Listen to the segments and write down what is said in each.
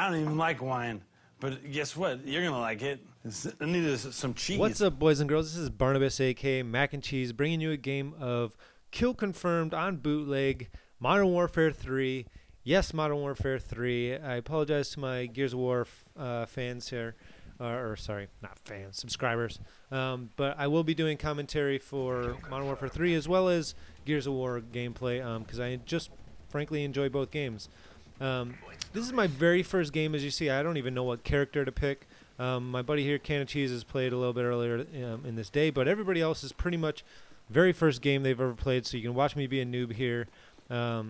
I don't even like wine, but guess what? You're gonna like it. I need some cheese. What's up, boys and girls? This is Barnabas, aka Mac and Cheese, bringing you a game of Kill Confirmed on bootleg, Modern Warfare 3. Yes, Modern Warfare 3. I apologize to my Gears of War fans here. Or sorry, not fans, subscribers. But I will be doing commentary for Modern Warfare 3 as well as Gears of War gameplay because I just frankly enjoy both games. This is my very first game, as you see. I don't even know what character to pick. My buddy here, Can of Cheese, has played a little bit earlier in this day, but everybody else is pretty much very first game they've ever played, so you can watch me be a noob here. I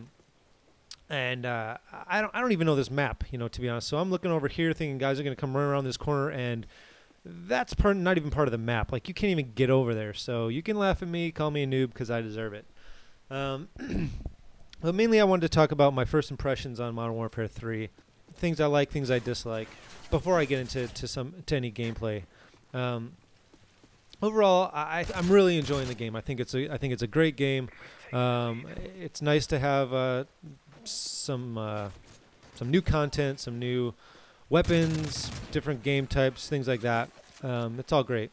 don't even know this map, to be honest. So I'm looking over here thinking guys are going to come run around this corner, and that's not even part of the map. Like, you can't even get over there. So you can laugh at me, call me a noob, because I deserve it. But mainly I wanted to talk about my first impressions on Modern Warfare 3, things I like, things I dislike, before I get into any gameplay. Overall, I'm really enjoying the game. I think it's a great game. It's nice to have some new content, some new weapons, different game types, things like that. It's all great.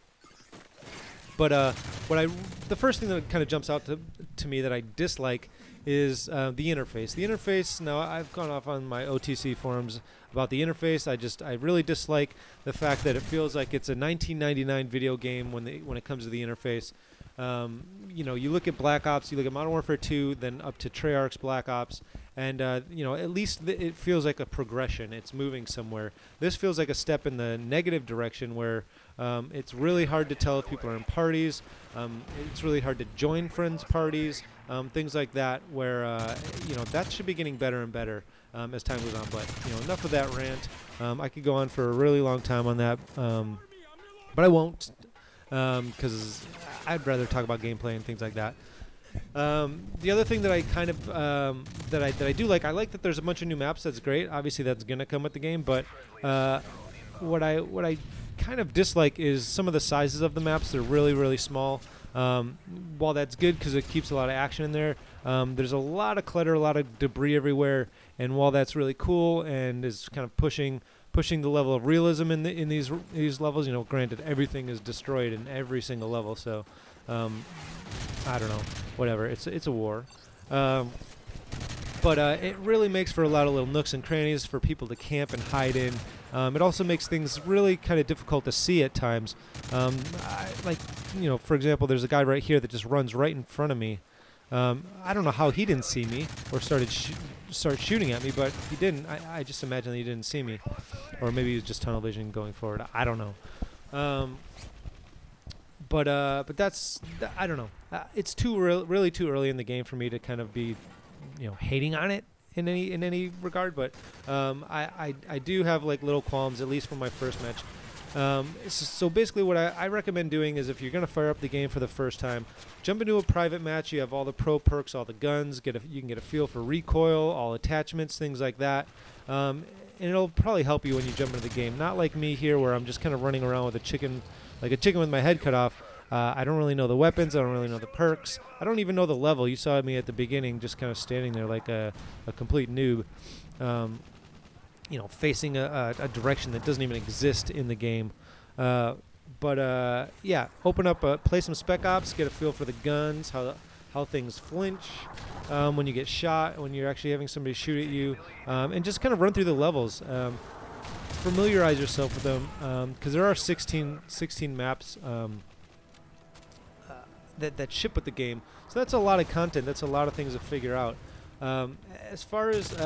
But the first thing that kind of jumps out to me that I dislike is the interface. The interface. Now, I've gone off on my OTC forums about the interface. I really dislike the fact that it feels like it's a 1999 video game when it comes to the interface. You look at Black Ops, you look at Modern Warfare 2, then up to Treyarch's Black Ops, and at least it feels like a progression. It's moving somewhere. This feels like a step in the negative direction where it's really hard to tell if people are in parties. It's really hard to join friends' parties, things like that, where that should be getting better and better as time goes on. But enough of that rant. I could go on for a really long time on that, but I won't, because I'd rather talk about gameplay and things like that. The other thing that I kind of that I do like, I like that there's a bunch of new maps. That's great. Obviously, that's gonna come with the game. But what I kind of dislike is some of the sizes of the maps. They're really, really small. While that's good because it keeps a lot of action in there, there's a lot of clutter, a lot of debris everywhere. And while that's really cool and is kind of pushing the level of realism in these levels, granted everything is destroyed in every single level. So I don't know, whatever. It's a war. But it really makes for a lot of little nooks and crannies for people to camp and hide in. It also makes things really kind of difficult to see at times. For example, there's a guy right here that just runs right in front of me. I don't know how he didn't see me or start shooting at me, but he didn't. I just imagine that he didn't see me. Or maybe he was just tunnel vision going forward. I don't know. But that's, I don't know. It's really too early in the game for me to kind of be, hating on it in any regard. But I do have like little qualms, at least for my first match. So basically, what I recommend doing is, if you're gonna fire up the game for the first time, jump into a private match. You have all the pro perks, all the guns. You can get a feel for recoil, all attachments, things like that. And it'll probably help you when you jump into the game. Not like me here, where I'm just kind of running around with a chicken with my head cut off. I don't really know the weapons. I don't really know the perks. I don't even know the level. You saw me at the beginning just kind of standing there like a complete noob, facing a direction that doesn't even exist in the game. Yeah, open up, play some Spec Ops, get a feel for the guns, how things flinch when you get shot, when you're actually having somebody shoot at you, and just kind of run through the levels. Familiarize yourself with them, because there are 16 maps that ship with the game. So that's a lot of content. That's a lot of things to figure out. As far as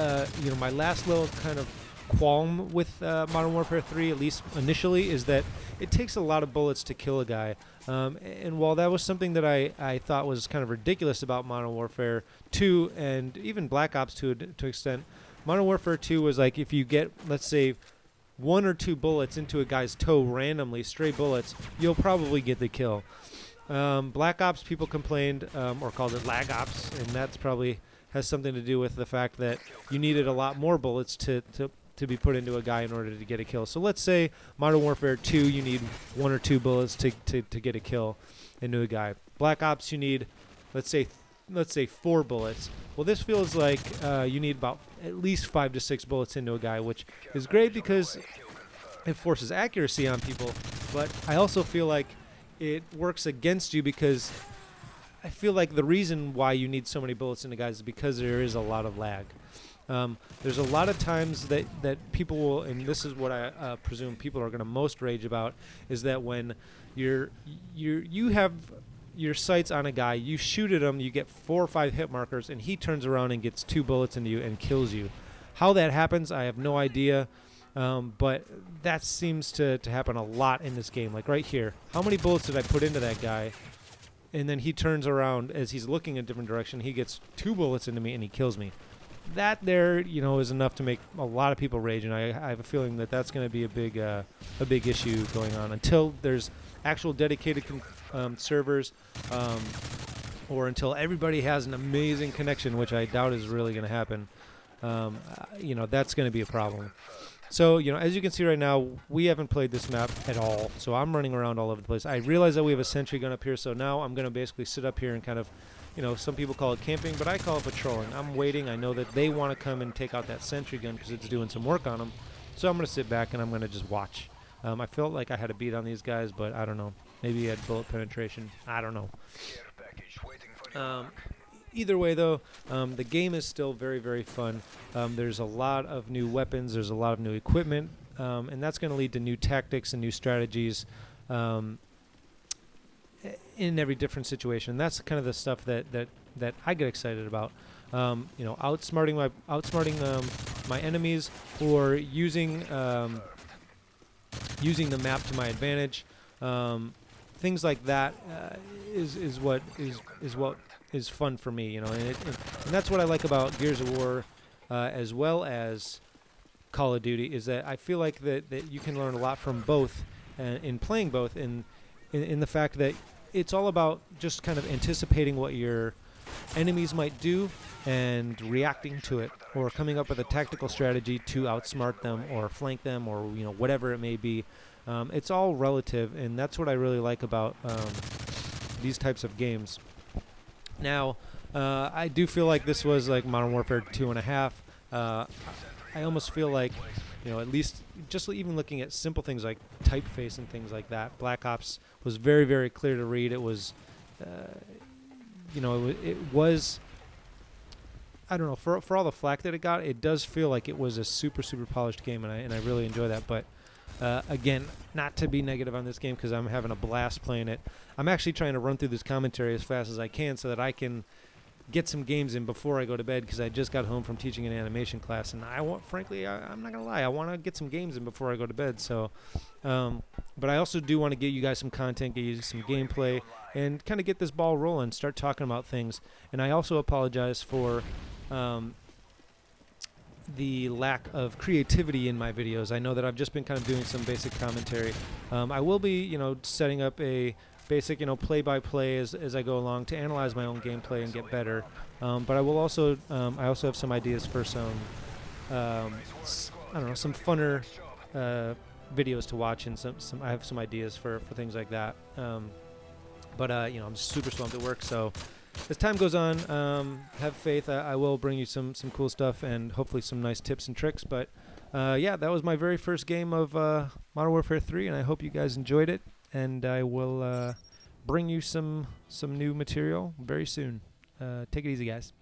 my last little kind of qualm with Modern Warfare 3, at least initially, is that it takes a lot of bullets to kill a guy. And while that was something that I thought was kind of ridiculous about Modern Warfare 2 and even Black Ops to an extent, Modern Warfare 2 was like, if you get, let's say, 1 or 2 bullets into a guy's toe randomly, stray bullets, you'll probably get the kill. Black Ops, people complained, or called it lag ops, and that's probably has something to do with the fact that you needed a lot more bullets to be put into a guy in order to get a kill. So let's say Modern Warfare 2, you need 1 or 2 bullets to get a kill into a guy. Black Ops, you need, let's say, let's say 4 bullets. Well, this feels like you need about at least 5 to 6 bullets into a guy, which is great because it forces accuracy on people, but I also feel like it works against you because I feel like the reason why you need so many bullets into guys is because there is a lot of lag. There's a lot of times that people will, and this is what I presume people are going to most rage about, is that when you have your sights on a guy, you shoot at him, you get 4 or 5 hit markers, and he turns around and gets 2 bullets into you and kills you. How that happens, I have no idea, but that seems to happen a lot in this game. Like right here, how many bullets did I put into that guy? And then he turns around as he's looking in a different direction. He gets 2 bullets into me and he kills me. That there, is enough to make a lot of people rage, and I have a feeling that that's going to be a big issue going on until there's actual dedicated servers, or until everybody has an amazing connection, which I doubt is really going to happen. That's going to be a problem. So, as you can see right now, we haven't played this map at all, so I'm running around all over the place. I realize that we have a sentry gun up here, so now I'm going to basically sit up here and kind of, some people call it camping, but I call it patrolling. I'm waiting. I know that they want to come and take out that sentry gun because it's doing some work on them, so I'm going to sit back and I'm going to just watch. I felt like I had a beat on these guys, but I don't know. Maybe he had bullet penetration. I don't know. Either way, though, the game is still very, very fun. There's a lot of new weapons. There's a lot of new equipment, and that's going to lead to new tactics and new strategies in every different situation. That's kind of the stuff that I get excited about. Outsmarting my enemies, or using the map to my advantage. Things like that is what is fun for me, and that's what I like about Gears of War, as well as Call of Duty, is that I feel like that you can learn a lot from both, in playing both, in the fact that it's all about just kind of anticipating what your enemies might do and reacting to it, or coming up with a tactical strategy to outsmart them or flank them, or whatever it may be. It's all relative, and that's what I really like about these types of games. Now, I do feel like this was like Modern Warfare 2.5. I almost feel like, at least just even looking at simple things like typeface and things like that, Black Ops was very, very clear to read. It was, it was, I don't know, for all the flack that it got, it does feel like it was a super, super polished game, and I really enjoy that. But again, not to be negative on this game, because I'm having a blast playing it. I'm actually trying to run through this commentary as fast as I can so that I can get some games in before I go to bed, because I just got home from teaching an animation class, and I'm not gonna lie, I want to get some games in before I go to bed. So, but I also do want to get you guys some content, get you some gameplay, and kind of get this ball rolling, start talking about things. And I also apologize for the lack of creativity in my videos. I know that I've just been kind of doing some basic commentary. I will be, setting up a basic, play-by-play as I go along to analyze my own gameplay and get better. But I will also, I also have some ideas for some, I don't know, some funner videos to watch, and I have some ideas for things like that. But I'm super swamped at work, so as time goes on, have faith. I will bring you some cool stuff and hopefully some nice tips and tricks. But yeah, that was my very first game of Modern Warfare 3, and I hope you guys enjoyed it. And I will bring you some new material very soon. Take it easy, guys.